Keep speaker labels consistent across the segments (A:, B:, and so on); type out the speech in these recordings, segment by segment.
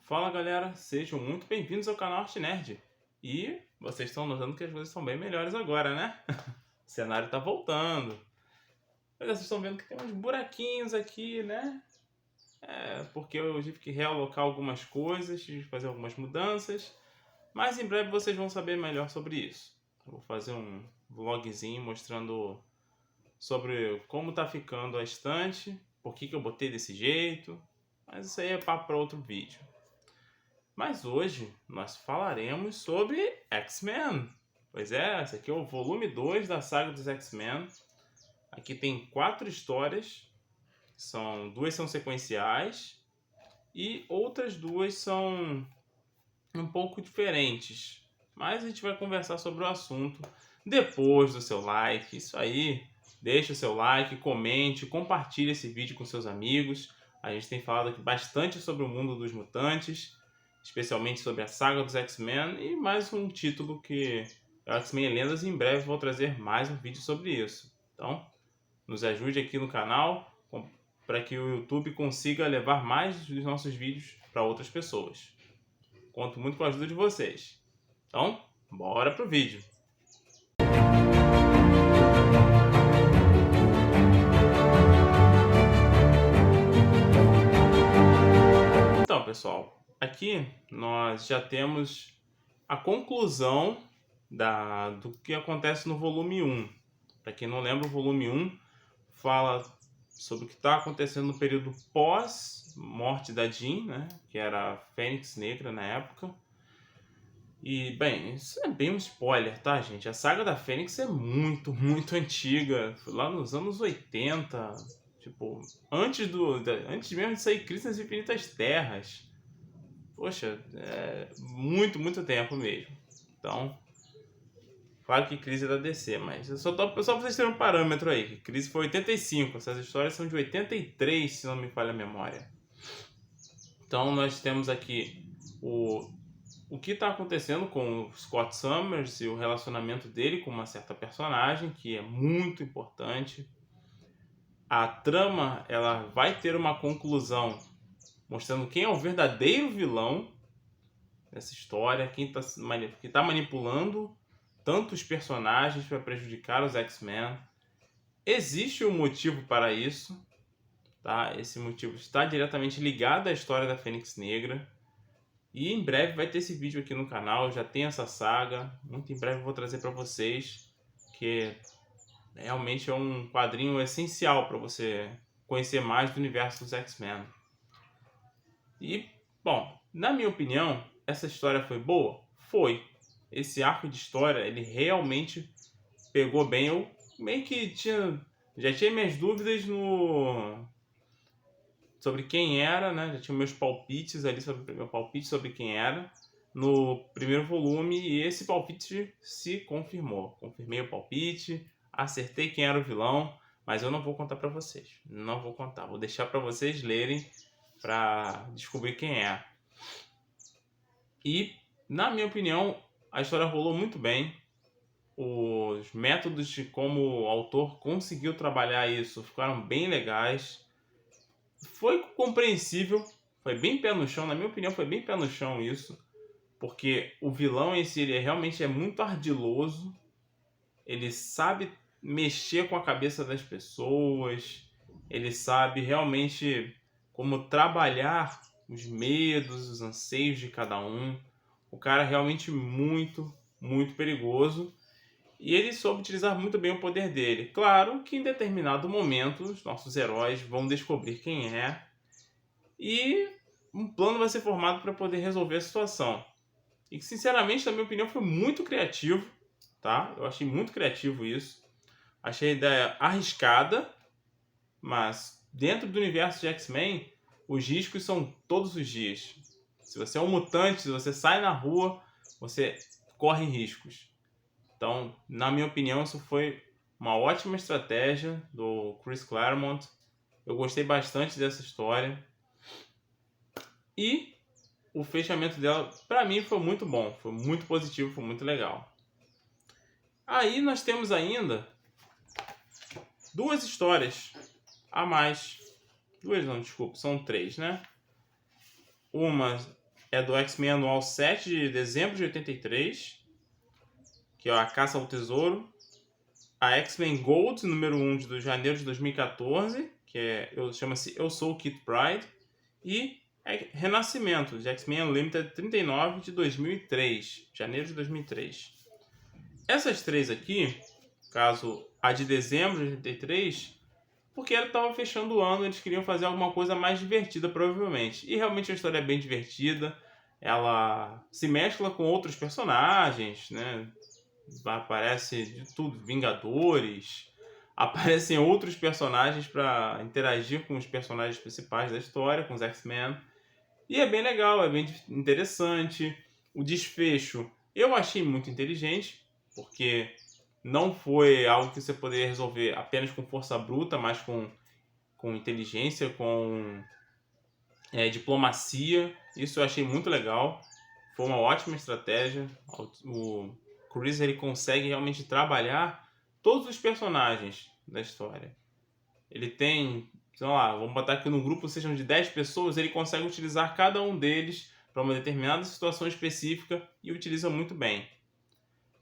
A: Fala galera, sejam muito bem-vindos ao canal Arte Nerd. E vocês estão notando que as coisas estão bem melhores agora, né? O cenário tá voltando. Mas vocês estão vendo que tem uns buraquinhos aqui, né? Porque eu tive que realocar algumas coisas, tive que fazer algumas mudanças. Mas em breve vocês vão saber melhor sobre isso. Eu vou fazer um vlogzinho mostrando sobre como tá ficando a estante, por que eu botei desse jeito. Mas isso aí é papo para outro vídeo. Mas hoje nós falaremos sobre X-Men. Pois é, esse aqui é o volume 2 da saga dos X-Men. Aqui tem 4 histórias, duas são sequenciais e outras duas são um pouco diferentes. Mas a gente vai conversar sobre o assunto depois do seu like. Isso aí, deixa o seu like, comente, compartilhe esse vídeo com seus amigos. A gente tem falado aqui bastante sobre o mundo dos mutantes, especialmente sobre a saga dos X-Men e mais um título que é o X-Men Lendas. Em breve vou trazer mais um vídeo sobre isso. Então, nos ajude aqui no canal para que o YouTube consiga levar mais dos nossos vídeos para outras pessoas. Conto muito com a ajuda de vocês. Então, bora pro vídeo. Então, pessoal, aqui nós já temos a conclusão do que acontece no volume 1. Para quem não lembra, o volume 1 fala sobre o que está acontecendo no período pós-morte da Jean, né? Que era a Fênix Negra na época. E, bem, isso é bem um spoiler, tá, gente? A saga da Fênix é muito, muito antiga. Foi lá nos anos 80. Tipo, antes mesmo de sair Crise nas Infinitas Terras. Poxa, é muito, muito tempo mesmo. Então, claro que Crise é da DC, mas só pra vocês terem um parâmetro aí. Que Crise foi 85, essas histórias são de 83, se não me falha a memória. Então, nós temos aqui o que está acontecendo com o Scott Summers e o relacionamento dele com uma certa personagem, que é muito importante. A trama ela vai ter uma conclusão mostrando quem é o verdadeiro vilão dessa história, quem está manipulando tantos personagens para prejudicar os X-Men. Existe um motivo para isso, tá? Esse motivo está diretamente ligado à história da Fênix Negra. E em breve vai ter esse vídeo aqui no canal, já tem essa saga. Muito em breve eu vou trazer para vocês, que realmente é um quadrinho essencial para você conhecer mais do universo dos X-Men. E, bom, na minha opinião, essa história foi boa? Foi. Esse arco de história, ele realmente pegou bem. Eu meio que já tinha minhas dúvidas sobre quem era, né? Já tinha meus palpites ali sobre quem era no primeiro volume e esse palpite se confirmou. Confirmei o palpite, acertei quem era o vilão, mas eu não vou contar para vocês. Não vou contar, vou deixar para vocês lerem para descobrir quem é. E, na minha opinião, a história rolou muito bem. Os métodos de como o autor conseguiu trabalhar isso ficaram bem legais. Foi compreensível, foi bem pé no chão, na minha opinião foi bem pé no chão isso, porque o vilão em si ele realmente é muito ardiloso, ele sabe mexer com a cabeça das pessoas, ele sabe realmente como trabalhar os medos, os anseios de cada um. O cara é realmente muito, muito perigoso. E ele soube utilizar muito bem o poder dele. Claro que em determinado momento os nossos heróis vão descobrir quem é e um plano vai ser formado para poder resolver a situação. E que, sinceramente, na minha opinião, foi muito criativo, tá? Eu achei muito criativo isso. Achei a ideia arriscada, mas dentro do universo de X-Men, os riscos são todos os dias. Se você é um mutante, se você sai na rua, você corre riscos. Então, na minha opinião, isso foi uma ótima estratégia do Chris Claremont. Eu gostei bastante dessa história. E o fechamento dela, para mim, foi muito bom. Foi muito positivo, foi muito legal. Aí nós temos ainda duas histórias a mais. Duas não, desculpa, são três, né? Uma é do X-Men anual 7 de dezembro de 83, que é a Caça ao Tesouro. A X-Men Gold, número 1 de janeiro de 2014, chama-se Eu Sou o Kit Pride. E Renascimento, de X-Men Unlimited 39 de 2003, janeiro de 2003. Essas três aqui, caso a de dezembro de 83, porque ela estava fechando o ano, eles queriam fazer alguma coisa mais divertida, provavelmente. E realmente a história é bem divertida, ela se mescla com outros personagens, né? Aparece de tudo, Vingadores, aparecem outros personagens para interagir com os personagens principais da história, com os X-Men. E é bem legal, é bem interessante. O desfecho eu achei muito inteligente, porque não foi algo que você poderia resolver apenas com força bruta, mas com inteligência, com diplomacia. Isso eu achei muito legal. Foi uma ótima estratégia. O Chris ele consegue realmente trabalhar todos os personagens da história. Ele tem, sei lá, vamos botar aqui no grupo sejam de 10 pessoas, ele consegue utilizar cada um deles para uma determinada situação específica e utiliza muito bem.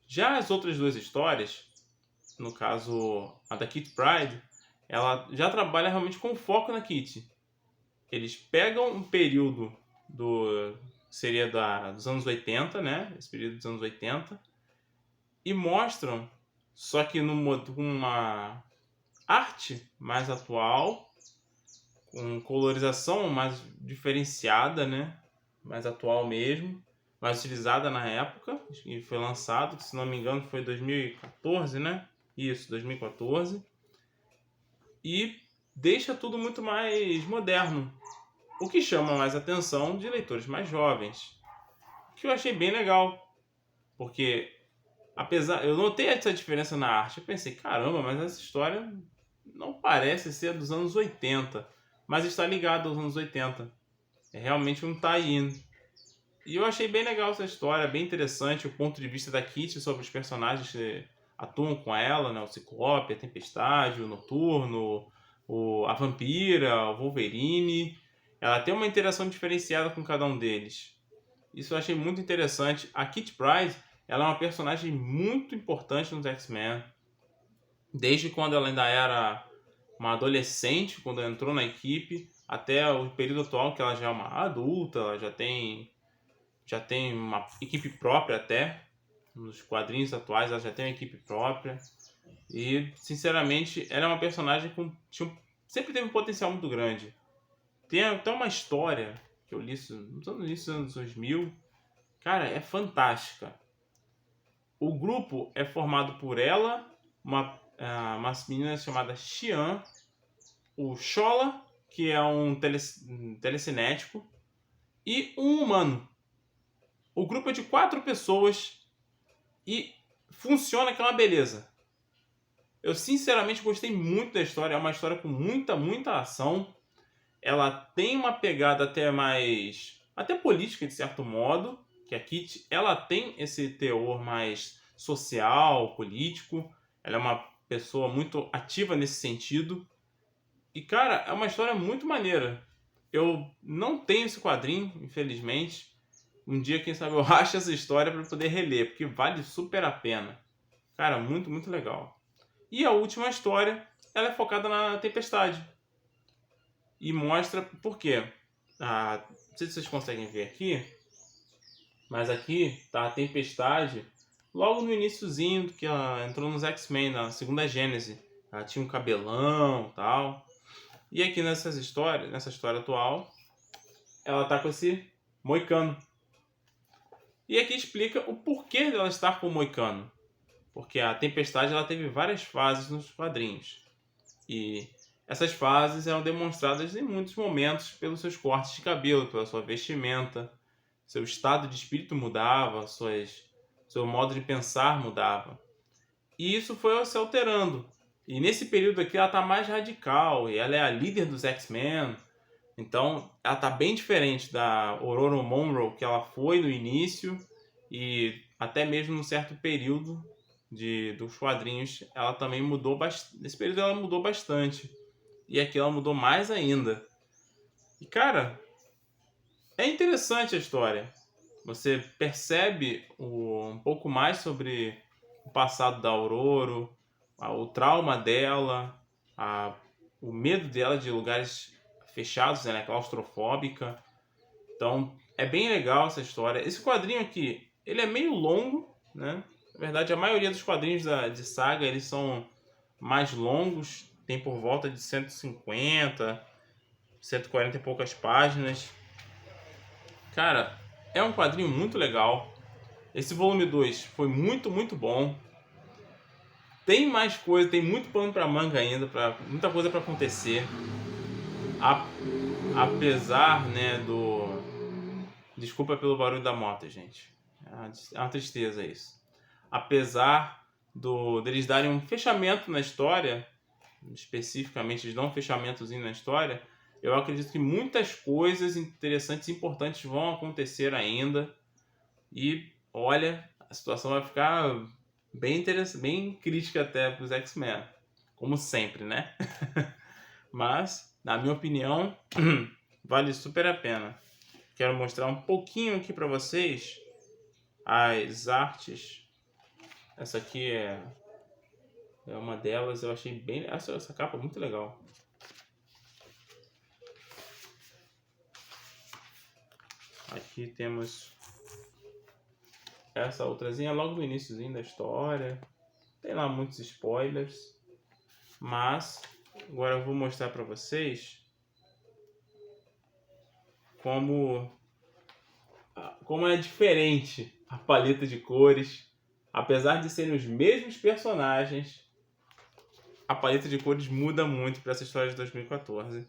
A: Já as outras duas histórias, no caso a da Kitty Pryde, ela já trabalha realmente com foco na Kitty. Eles pegam um período seria dos anos 80, né? Esse período dos anos 80, e mostram, só que com uma arte mais atual, com colorização mais diferenciada, né? Mais atual mesmo, mais utilizada na época, e foi lançado, se não me engano, foi 2014, né? Isso, 2014. E deixa tudo muito mais moderno, o que chama mais atenção de leitores mais jovens, que eu achei bem legal, porque eu notei essa diferença na arte, eu pensei, caramba, mas essa história não parece ser dos anos 80, mas está ligada aos anos 80, é realmente um tie-in. E eu achei bem legal essa história, bem interessante o ponto de vista da Kitty sobre os personagens que atuam com ela, né? O Ciclope, a Tempestade, o Noturno, a Vampira, o Wolverine. Ela tem uma interação diferenciada com cada um deles. Isso eu achei muito interessante. A Kitty Pryde, ela é uma personagem muito importante nos X-Men. Desde quando ela ainda era uma adolescente, quando ela entrou na equipe, até o período atual, que ela já é uma adulta, ela já tem uma equipe própria até. Nos quadrinhos atuais ela já tem uma equipe própria. E, sinceramente, ela é uma personagem sempre teve um potencial muito grande. Tem até uma história que eu li nos anos 2000. Cara, é fantástica. O grupo é formado por ela, uma menina chamada Xian, o Shola, que é um telecinético, e um humano. O grupo é de 4 pessoas e funciona que é uma beleza. Eu sinceramente gostei muito da história, é uma história com muita ação. Ela tem uma pegada até política de certo modo, que a Kitty, ela tem esse teor mais social, político. Ela é uma pessoa muito ativa nesse sentido. E cara, é uma história muito maneira. Eu não tenho esse quadrinho, infelizmente. Um dia, quem sabe, eu acho essa história para poder reler, porque vale super a pena. Cara, muito legal. E a última história, ela é focada na Tempestade. E mostra por quê. Não sei se vocês conseguem ver aqui, mas aqui tá a Tempestade logo no iniciozinho que ela entrou nos X-Men, na segunda Gênese. Ela tinha um cabelão e tal. E aqui nessa história atual, ela tá com esse moicano. E aqui explica o porquê dela estar com o moicano. Porque a Tempestade ela teve várias fases nos quadrinhos. E essas fases eram demonstradas em muitos momentos pelos seus cortes de cabelo, pela sua vestimenta. Seu estado de espírito mudava, seu modo de pensar mudava. E isso foi se alterando. E nesse período aqui ela está mais radical, e ela é a líder dos X-Men. Então ela está bem diferente da Ororo Monroe que ela foi no início, e até mesmo num certo período dos quadrinhos ela também mudou bastante. Nesse período ela mudou bastante. E aqui ela mudou mais ainda. E cara, É interessante a história. Você percebe um pouco mais sobre o passado da Aurora, o trauma dela, a, o medo dela de lugares fechados, né, claustrofóbica. Então, é bem legal essa história. Esse quadrinho aqui, ele é meio longo, né? Na verdade, a maioria dos quadrinhos de Saga, eles são mais longos, tem por volta de 150, 140 e poucas páginas. Cara, é um quadrinho muito legal. Esse volume 2 foi muito, muito bom. Tem mais coisa, tem muito pano pra manga ainda, muita coisa pra acontecer. Apesar, né, do... Desculpa pelo barulho da moto, gente. É uma tristeza isso. Apesar deles darem um fechamento na história, especificamente eles dão um fechamentozinho na história, eu acredito que muitas coisas interessantes e importantes vão acontecer ainda. E olha, a situação vai ficar bem interessante, bem crítica até para os X-Men, como sempre, né? Mas, na minha opinião, vale super a pena. Quero mostrar um pouquinho aqui para vocês as artes. Essa aqui é uma delas, eu achei bem... Essa capa é muito legal. Aqui temos essa outrazinha logo no iniciozinho da história. Tem lá muitos spoilers. Mas agora eu vou mostrar para vocês como é diferente a paleta de cores. Apesar de serem os mesmos personagens, a paleta de cores muda muito para essa história de 2014.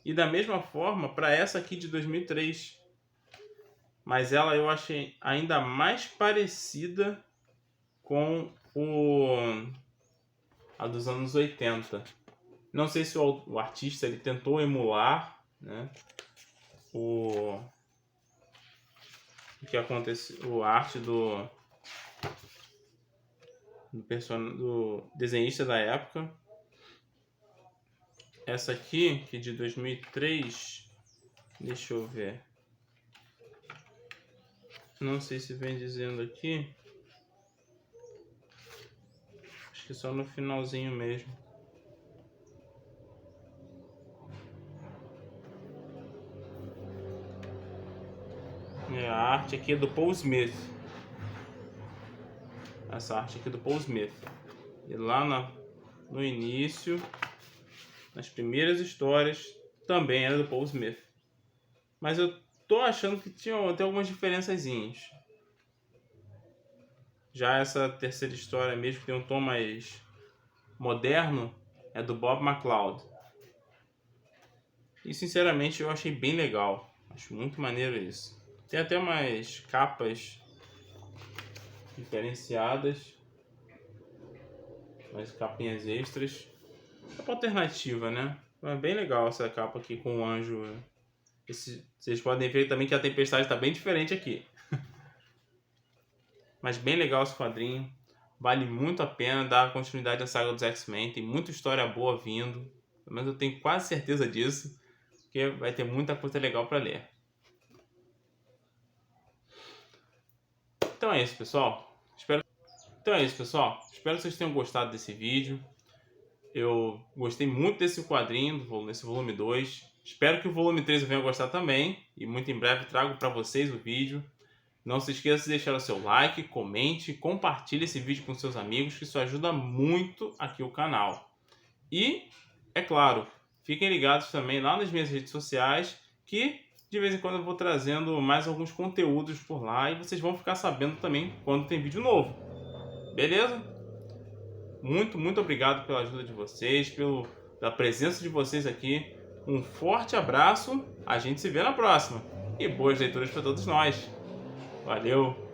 A: E da mesma forma para essa aqui de 2003. Mas ela eu achei ainda mais parecida com a dos anos 80. Não sei se o artista ele tentou emular, né, o que aconteceu, a arte do desenhista da época. Essa aqui, que é de 2003, deixa eu ver. Não sei se vem dizendo aqui. Acho que só no finalzinho mesmo. A arte aqui é do Paul Smith. Essa arte aqui é do Paul Smith. E lá no início, nas primeiras histórias, também era do Paul Smith. Mas eu tô achando que tem algumas diferençazinhas. Já essa terceira história mesmo, que tem um tom mais moderno, é do Bob McLeod. E sinceramente eu achei bem legal. Acho muito maneiro isso. Tem até umas capas diferenciadas. Umas capinhas extras. Capa alternativa, né? É bem legal essa capa aqui com o anjo. Vocês podem ver também que a tempestade está bem diferente aqui. Mas bem legal esse quadrinho. Vale muito a pena dar continuidade à saga dos X-Men. Tem muita história boa vindo. Pelo menos eu tenho quase certeza disso. Porque vai ter muita coisa legal para ler. Então é isso, pessoal. Espero que vocês tenham gostado desse vídeo. Eu gostei muito desse quadrinho, nesse volume 2. Espero que o volume 3 eu venha gostar também. E muito em breve trago para vocês o vídeo. Não se esqueça de deixar o seu like, comente, compartilhe esse vídeo com seus amigos, que isso ajuda muito aqui o canal. E, é claro, fiquem ligados também lá nas minhas redes sociais, que de vez em quando eu vou trazendo mais alguns conteúdos por lá e vocês vão ficar sabendo também quando tem vídeo novo. Beleza? Muito, muito obrigado pela ajuda de vocês, pela presença de vocês aqui. Um forte abraço, a gente se vê na próxima. E boas leituras para todos nós. Valeu!